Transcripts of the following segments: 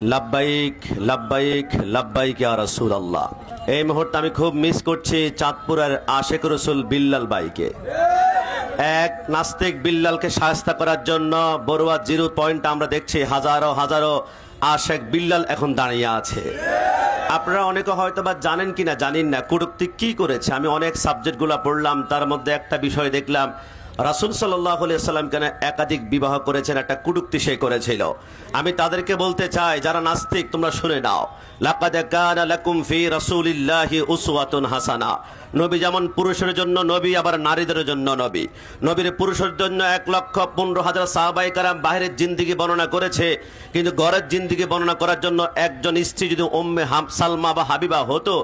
লাব্বাইক লাব্বাইক লাব্বাইক ইয়া রাসূলুল্লাহ। এই মুহূর্তে আমি খুব মিস করছি চাঁদপুরের আশেক রসুল বিল্লাল ভাইকে। এক নাস্তিক বিল্লালকে শায়েস্তা করার জন্য বড়ুয়া 0 পয়েন্ট আমরা দেখছি হাজারো হাজারো আশেক বিল্লাল এখন দাঁড়িয়ে আছে। আপনারা অনেকে হয়তো বা জানেন কিনা জানেন না কটূক্তি কি করেছে। আমি অনেক সাবজেক্টগুলো পড়লাম, তার মধ্যে একটা বিষয় দেখলাম রাসূল সাল্লাল্লাহু আলাইহি ওয়াসাল্লাম কেন একাধিক বিবাহ করেছেন, একটা কটূক্তি সে করেছিল। আমি তাদেরকে বলতে চাই যারা নাস্তিক তোমরা শুনে নাও, লাকাদ কানা লাকুম ফি রাসূলিল্লাহি উসওয়াতুন হাসানা। নবী যেমন পুরুষের জন্য নবী, আবার নারীদের জন্য নবী। নবীর পুরুষের জন্য 1,15,000 সাহাবায়ে কেরাম বাহিরের জিন্দেগি বর্ণনা করেছে, কিন্তু ঘরের জিন্দেগি বর্ণনা করার জন্য একজন স্ত্রী যদি উম্মে সালমা বা হাবিবা হতো,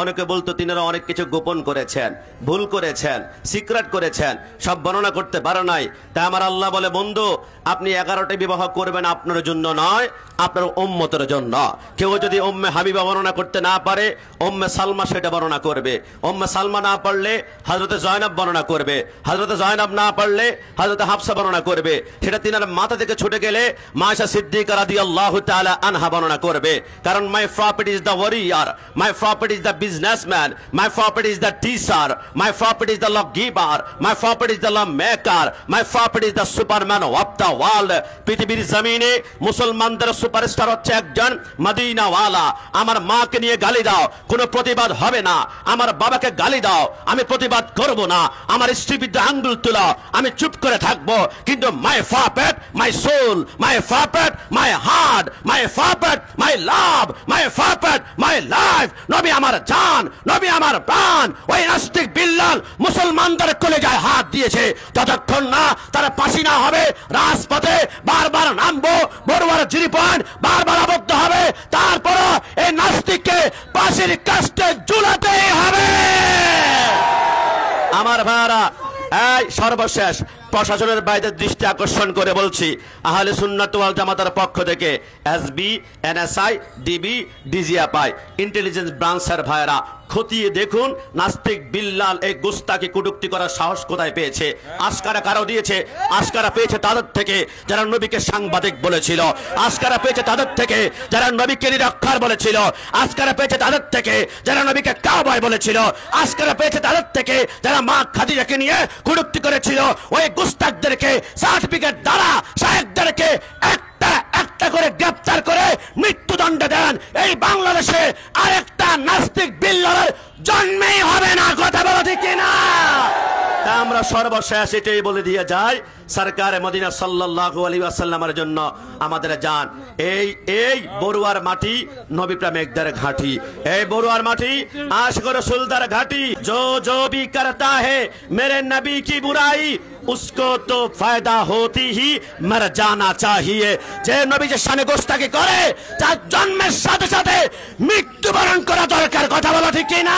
অনেকে বলতো তিনারা অনেক কিছু গোপন করেছেন, ভুল করেছেন, সিক্রেট করেছেন, সব বর্ণনা করতে পারে নাই। তাই আমার আল্লাহ বলে, বন্ধু আপনি 11টা বিবাহ করবেন আপনার জন্য নয়, আপনার উম্মতের জন্য। কেউ যদি উম্মে হাবিবা বর্ণনা করতে না পারে, উম্মে সালমা সেটা বর্ণনা করবে। উম্মে সালমা না পারলে হযরতে জয়নব বর্ণনা করবে, হযরতে জয়নব না পারলে হযরতে হাফসা বর্ণনা করবে। সেটা তিনার মাথা থেকে ছুটে গেলে মা আয়েশা সিদ্দিকা রাদিয়াল্লাহু তাআলা আনহা বর্ণনা করবে। কারণ my property is the warrior, my property is the businessman, my property is the teacher, my property is the law giver, my property is the law maker, my property is the superman of the world. পৃথিবীর জমিনে মুসলমানদের superstar হচ্ছে একজন মদিনাওয়ালা। আমার মাকে নিয়ে গালি দাও, কোনো প্রতিবাদ হবে না। আমার বাবাকে গালি দাও, আমি প্রতিবাদ করব না। আমার স্ত্রী বিরুদ্ধে আঙ্গুল তুলো, আমি চুপ করে থাকবো। কিন্তু my property, my soul, my property, my heart, my property, my love, my property, my life. নবী আমার জান, নবী আমার প্রাণ। ওই নাস্তিক বিল্লাল মুসলমানদের কলেজায় হাত দিয়েছে। যতক্ষণ না তারা ফাঁসি না হবে, রাজপথে বারবার নামবো, বড়ুয়ার 0 পয়েন্ট বারবার আবদ্ধ হবে, তারপরও এই নাস্তিককে ফাঁসির কাস্টে ঝুলাতেই হবে। আমার ভাইরা, এই সর্বশেষ প্রশাসনের বাইরে দৃষ্টি আকর্ষণ করে বলছি, আহলে সুন্নাত ওয়াল জামাতের পক্ষ থেকে SB, NSI, DB, DGFI intelligence ব্রাঞ্চের ভাইরা খতিয়ে দেখুন নাস্তিক বিল্লাল এই গুস্তাকে কটূক্তি করার সাহস কোথায় পেয়েছে। আশকারা কারো দিয়েছে? আশকারা পেয়েছে তাদের থেকে যারা নবীকে সাংবাদিক বলেছিল, আশকারা পেয়েছে তাদের থেকে যারা নবীকে নিরক্ষর বলেছিল, আশকারা পেয়েছে তাদের থেকে যারা নবীকে কাওবয় বলেছিল, আশকারা পেয়েছে তাদের থেকে যারা মা খাদিজাকে নিয়ে কটূক্তি করেছিল। ওই গুস্তাকদেরকে সার্টিফিকেট দ্বারা শায়েখদেরকে একটা একটা করে গ্রেফতার করে মৃত্যুদণ্ড দেন। এই বাংলাদেশে আরেকটা নাস্তিক বিল্লালের জন্মেই হবে না। কথা বলো ঠিক কিনা? তা আমরা সর্বশেষ এটাই বলে দিয়ে যাই, সরকারে মদিনা সাল্লাল্লাহু আলাইহি ওয়াসাল্লামের জন্য আমাদের জান। এই বড়ুয়ার মাটি নবী প্রেমিকদের ঘাঁটি, এই বড়ুয়ার মাটি আশিক রাসূলদের ঘাঁটি। जो भी करता है मेरे नबी की बुराई उसको तो फायदा होती ही मर जाना चाहिए। যে নবী যে শানে গোস্তাকি করে তার জন্মের সাথে সাথে মৃত্যুবরণ করা দরকার। কথা বলা ঠিক কিনা?